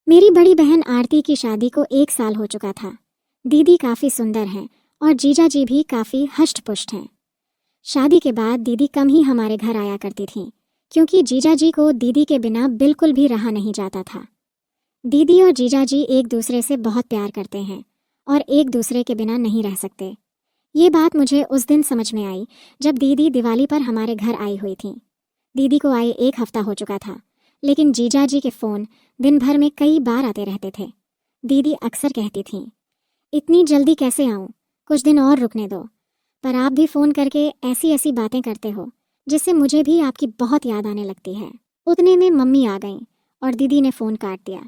मेरी बड़ी बहन आरती की शादी को 1 साल हो चुका था। दीदी काफ़ी सुंदर हैं और जीजा जी भी काफ़ी हष्ट-पुष्ट हैं। शादी के बाद दीदी कम ही हमारे घर आया करती थीं, क्योंकि जीजा जी को दीदी के बिना बिल्कुल भी रहा नहीं जाता था। दीदी और जीजा जी एक दूसरे से बहुत प्यार करते हैं और एक दूसरे के बिना नहीं रह सकते। ये बात मुझे उस दिन समझ में आई जब दीदी दिवाली पर हमारे घर आई हुई थीं। दीदी को आए 1 हफ्ता हो चुका था, लेकिन जीजा जी के फ़ोन दिन भर में कई बार आते रहते थे। दीदी अक्सर कहती थीं, इतनी जल्दी कैसे आऊँ, कुछ दिन और रुकने दो। पर आप भी फ़ोन करके ऐसी ऐसी बातें करते हो जिससे मुझे भी आपकी बहुत याद आने लगती है। उतने में मम्मी आ गईं और दीदी ने फ़ोन काट दिया।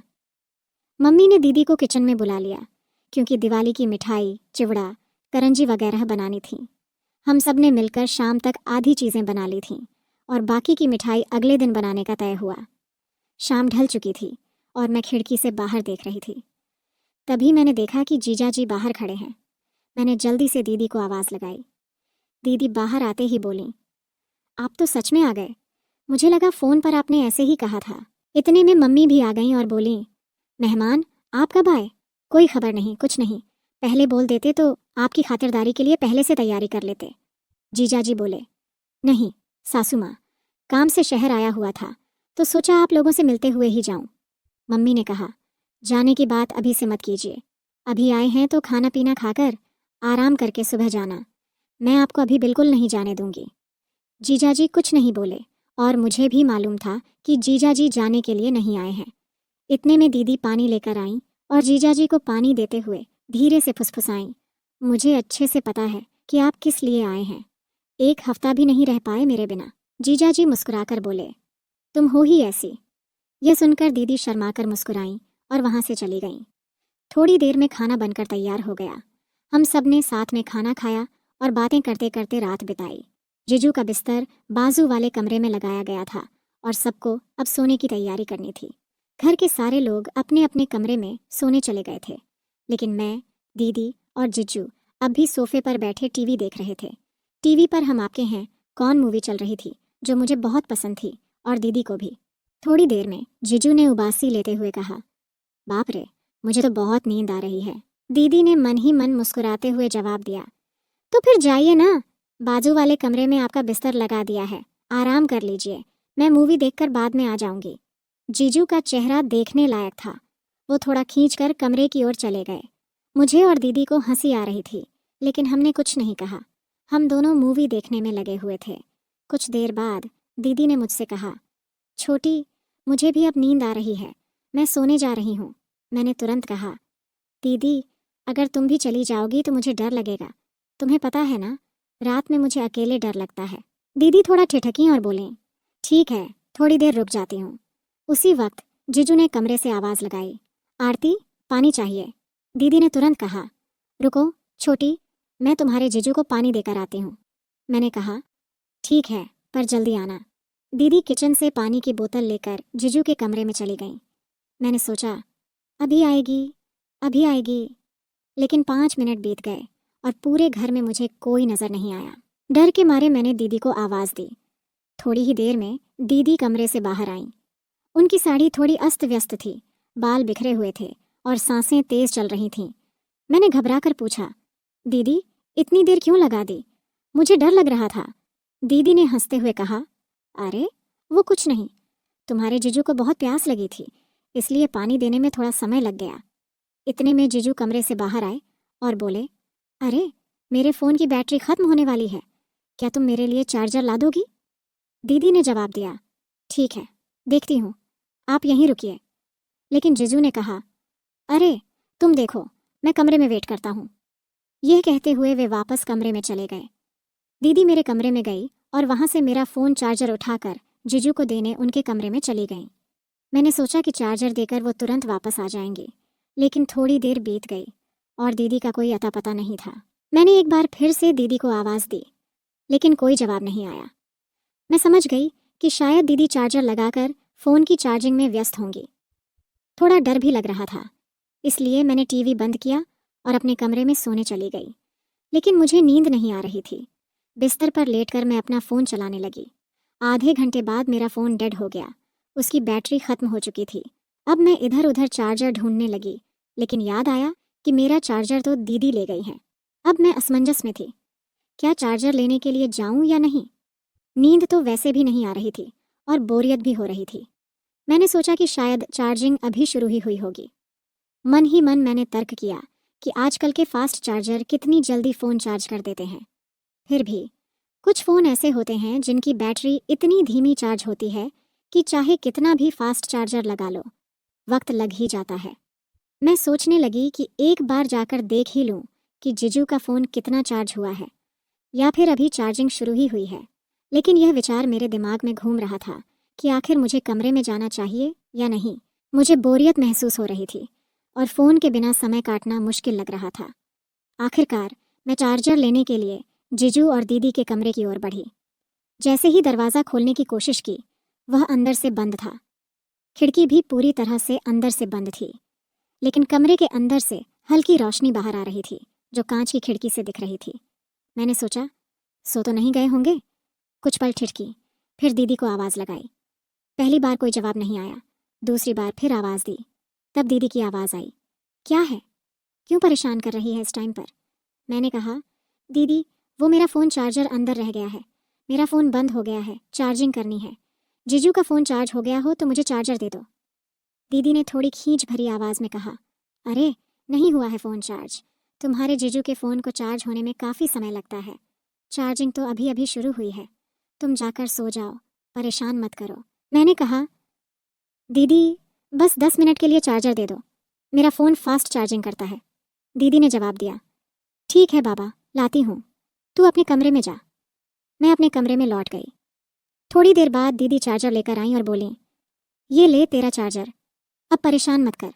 मम्मी ने दीदी को किचन में बुला लिया, क्योंकि दिवाली की मिठाई, चिवड़ा, करंजी वगैरह बनानी थी। हम सब ने मिलकर शाम तक आधी चीज़ें बना ली थीं और बाकी की मिठाई अगले दिन बनाने का तय हुआ। शाम ढल चुकी थी और मैं खिड़की से बाहर देख रही थी। तभी मैंने देखा कि जीजा जी बाहर खड़े हैं। मैंने जल्दी से दीदी को आवाज़ लगाई। दीदी बाहर आते ही बोलीं, आप तो सच में आ गए। मुझे लगा फ़ोन पर आपने ऐसे ही कहा था। इतने में मम्मी भी आ गईं और बोलीं, मेहमान आप कब आए? कोई खबर नहीं, कुछ नहीं। पहले बोल देते तो आपकी खातिरदारी के लिए पहले से तैयारी कर लेते। जीजा जी बोले, नहीं सासू माँ, काम से शहर आया हुआ था तो सोचा आप लोगों से मिलते हुए ही जाऊं। मम्मी ने कहा, जाने की बात अभी से मत कीजिए। अभी आए हैं तो खाना पीना खाकर आराम करके सुबह जाना। मैं आपको अभी बिल्कुल नहीं जाने दूंगी। जीजा जी कुछ नहीं बोले और मुझे भी मालूम था कि जीजा जी जाने के लिए नहीं आए हैं। इतने में दीदी पानी लेकर आईं और जीजा जी को पानी देते हुए धीरे से फुसफुसाईं, मुझे अच्छे से पता है कि आप किस लिए आए हैं। 1 हफ्ता भी नहीं रह पाए मेरे बिना। जीजा जी मुस्कुराकर बोले, तुम हो ही ऐसी। यह सुनकर दीदी शर्माकर मुस्कुराईं और वहाँ से चली गईं। थोड़ी देर में खाना बनकर तैयार हो गया। हम सब ने साथ में खाना खाया और बातें करते करते रात बिताई। जीजू का बिस्तर बाजू वाले कमरे में लगाया गया था और सबको अब सोने की तैयारी करनी थी। घर के सारे लोग अपने अपने कमरे में सोने चले गए थे, लेकिन मैं, दीदी और जीजू अब भी सोफे पर बैठे टीवी देख रहे थे। टीवी पर हम आपके हैं कौन मूवी चल रही थी, जो मुझे बहुत पसंद थी और दीदी को भी। थोड़ी देर में जीजू ने उबासी लेते हुए कहा, बाप रे, मुझे तो बहुत नींद आ रही है। दीदी ने मन ही मन मुस्कुराते हुए जवाब दिया, तो फिर जाइए ना, बाजू वाले कमरे में आपका बिस्तर लगा दिया है, आराम कर लीजिए। मैं मूवी देखकर बाद में आ जाऊंगी। जीजू का चेहरा देखने लायक था। वो थोड़ा खींचकर कमरे की ओर चले गए। मुझे और दीदी को हंसी आ रही थी, लेकिन हमने कुछ नहीं कहा। हम दोनों मूवी देखने में लगे हुए थे। कुछ देर बाद दीदी ने मुझसे कहा, छोटी, मुझे भी अब नींद आ रही है, मैं सोने जा रही हूँ। मैंने तुरंत कहा, दीदी, अगर तुम भी चली जाओगी तो मुझे डर लगेगा। तुम्हें पता है ना, रात में मुझे अकेले डर लगता है। दीदी थोड़ा ठिठकी और बोली, ठीक है, थोड़ी देर रुक जाती हूँ। उसी वक्त जीजू ने कमरे से आवाज़ लगाई, आरती, पानी चाहिए। दीदी ने तुरंत कहा, रुको छोटी, मैं तुम्हारे जीजू को पानी देकर आती हूँ। मैंने कहा, ठीक है, पर जल्दी आना। दीदी किचन से पानी की बोतल लेकर जीजू के कमरे में चली गई। मैंने सोचा, अभी आएगी, अभी आएगी, लेकिन 5 मिनट बीत गए और पूरे घर में मुझे कोई नज़र नहीं आया। डर के मारे मैंने दीदी को आवाज़ दी। थोड़ी ही देर में दीदी कमरे से बाहर आईं। उनकी साड़ी थोड़ी अस्त व्यस्त थी, बाल बिखरे हुए थे और सांसें तेज चल रही थीं। मैंने घबराकर पूछा, दीदी, इतनी देर क्यों लगा दी? मुझे डर लग रहा था। दीदी ने हंसते हुए कहा, अरे वो कुछ नहीं, तुम्हारे जीजू को बहुत प्यास लगी थी, इसलिए पानी देने में थोड़ा समय लग गया। इतने में जीजू कमरे से बाहर आए और बोले, अरे, मेरे फ़ोन की बैटरी ख़त्म होने वाली है, क्या तुम मेरे लिए चार्जर ला दोगी? दीदी ने जवाब दिया, ठीक है, देखती हूँ, आप यहीं रुकिए। लेकिन जीजू ने कहा, अरे तुम देखो, मैं कमरे में वेट करता हूँ। यह कहते हुए वे वापस कमरे में चले गए। दीदी मेरे कमरे में गई और वहाँ से मेरा फ़ोन चार्जर उठाकर जीजू को देने उनके कमरे में चली गई। मैंने सोचा कि चार्जर देकर वो तुरंत वापस आ जाएंगे, लेकिन थोड़ी देर बीत गई और दीदी का कोई अता पता नहीं था। मैंने एक बार फिर से दीदी को आवाज़ दी, लेकिन कोई जवाब नहीं आया। मैं समझ गई कि शायद दीदी चार्जर लगाकर फ़ोन की चार्जिंग में व्यस्त होंगी। थोड़ा डर भी लग रहा था, इसलिए मैंने टीवी बंद किया और अपने कमरे में सोने चली गई। लेकिन मुझे नींद नहीं आ रही थी। बिस्तर पर लेटकर मैं अपना फ़ोन चलाने लगी। आधे घंटे बाद मेरा फ़ोन डेड हो गया। उसकी बैटरी ख़त्म हो चुकी थी। अब मैं इधर उधर चार्जर ढूंढने लगी, लेकिन याद आया कि मेरा चार्जर तो दीदी ले गई हैं। अब मैं असमंजस में थी, क्या चार्जर लेने के लिए जाऊं या नहीं। नींद तो वैसे भी नहीं आ रही थी और बोरियत भी हो रही थी। मैंने सोचा कि शायद चार्जिंग अभी शुरू ही हुई होगी। मन ही मन मैंने तर्क किया कि आजकल के फास्ट चार्जर कितनी जल्दी फ़ोन चार्ज कर देते हैं। फिर भी कुछ फ़ोन ऐसे होते हैं जिनकी बैटरी इतनी धीमी चार्ज होती है कि चाहे कितना भी फास्ट चार्जर लगा लो, वक्त लग ही जाता है। मैं सोचने लगी कि एक बार जाकर देख ही लूं कि जीजू का फ़ोन कितना चार्ज हुआ है, या फिर अभी चार्जिंग शुरू ही हुई है। लेकिन यह विचार मेरे दिमाग में घूम रहा था कि आखिर मुझे कमरे में जाना चाहिए या नहीं। मुझे बोरियत महसूस हो रही थी और फ़ोन के बिना समय काटना मुश्किल लग रहा था। आखिरकार मैं चार्जर लेने के लिए जीजू और दीदी के कमरे की ओर बढ़ी। जैसे ही दरवाज़ा खोलने की कोशिश की, वह अंदर से बंद था। खिड़की भी पूरी तरह से अंदर से बंद थी, लेकिन कमरे के अंदर से हल्की रोशनी बाहर आ रही थी जो कांच की खिड़की से दिख रही थी। मैंने सोचा, सो तो नहीं गए होंगे। कुछ पल ठिठकी, फिर दीदी को आवाज़ लगाई। पहली बार कोई जवाब नहीं आया। दूसरी बार फिर आवाज़ दी, तब दीदी की आवाज़ आई, क्या है, क्यों परेशान कर रही है इस टाइम पर। मैंने कहा, दीदी वो मेरा फ़ोन चार्जर अंदर रह गया है, मेरा फ़ोन बंद हो गया है, चार्जिंग करनी है। जीजू का फ़ोन चार्ज हो गया हो तो मुझे चार्जर दे दो। दीदी ने थोड़ी खींच भरी आवाज़ में कहा, अरे नहीं हुआ है फ़ोन चार्ज, तुम्हारे जीजू के फ़ोन को चार्ज होने में काफ़ी समय लगता है। चार्जिंग तो अभी अभी शुरू हुई है, तुम जाकर सो जाओ, परेशान मत करो। मैंने कहा, दीदी बस 10 मिनट के लिए चार्जर दे दो, मेरा फ़ोन फास्ट चार्जिंग करता है। दीदी ने जवाब दिया, ठीक है बाबा, लाती हूँ, तू अपने कमरे में जा। मैं अपने कमरे में लौट गई। थोड़ी देर बाद दीदी चार्जर लेकर आई और बोली, ये ले तेरा चार्जर, अब परेशान मत कर।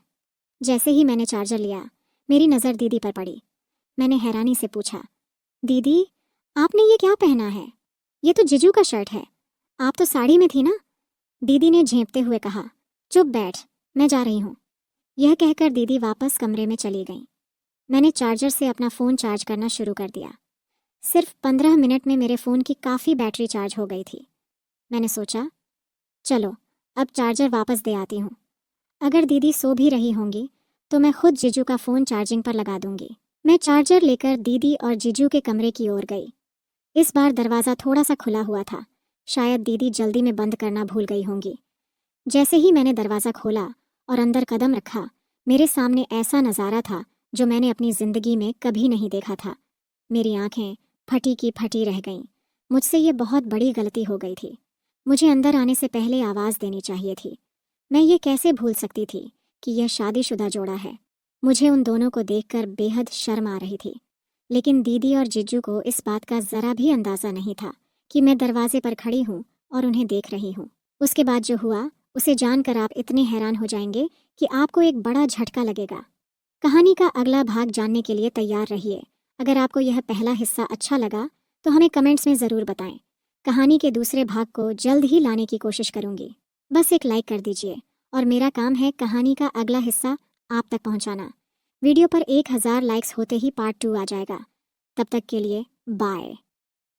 जैसे ही मैंने चार्जर लिया, मेरी नज़र दीदी पर पड़ी। मैंने हैरानी से पूछा, दीदी आपने ये क्या पहना है, ये तो जीजू का शर्ट है, आप तो साड़ी में थी ना। दीदी ने झेंपते हुए कहा, चुप बैठ, मैं जा रही हूँ। यह कहकर दीदी वापस कमरे में चली गई। मैंने चार्जर से अपना फ़ोन चार्ज करना शुरू कर दिया। सिर्फ 15 मिनट में मेरे फ़ोन की काफ़ी बैटरी चार्ज हो गई थी। मैंने सोचा, चलो अब चार्जर वापस दे आती हूँ। अगर दीदी सो भी रही होंगी तो मैं खुद जीजू का फ़ोन चार्जिंग पर लगा दूंगी। मैं चार्जर लेकर दीदी और जीजू के कमरे की ओर गई। इस बार दरवाज़ा थोड़ा सा खुला हुआ था, शायद दीदी जल्दी में बंद करना भूल गई होंगी। जैसे ही मैंने दरवाज़ा खोला और अंदर कदम रखा, मेरे सामने ऐसा नज़ारा था जो मैंने अपनी ज़िंदगी में कभी नहीं देखा था। मेरी आंखें फटी की फटी रह गईं। मुझसे ये बहुत बड़ी गलती हो गई थी। मुझे अंदर आने से पहले आवाज़ देनी चाहिए थी। मैं ये कैसे भूल सकती थी कि यह शादीशुदा जोड़ा है। मुझे उन दोनों को देखकर बेहद शर्म आ रही थी, लेकिन दीदी और जीजू को इस बात का ज़रा भी अंदाज़ा नहीं था कि मैं दरवाजे पर खड़ी हूँ और उन्हें देख रही हूँ। उसके बाद जो हुआ उसे जानकर आप इतने हैरान हो जाएंगे कि आपको एक बड़ा झटका लगेगा। कहानी का अगला भाग जानने के लिए तैयार रहिए। अगर आपको यह पहला हिस्सा अच्छा लगा तो हमें कमेंट्स में ज़रूर बताएं। कहानी के दूसरे भाग को जल्द ही लाने की कोशिश करूंगी। बस एक लाइक कर दीजिए और मेरा काम है कहानी का अगला हिस्सा आप तक पहुंचाना। वीडियो पर 1000 लाइक्स होते ही पार्ट 2 आ जाएगा। तब तक के लिए बाय।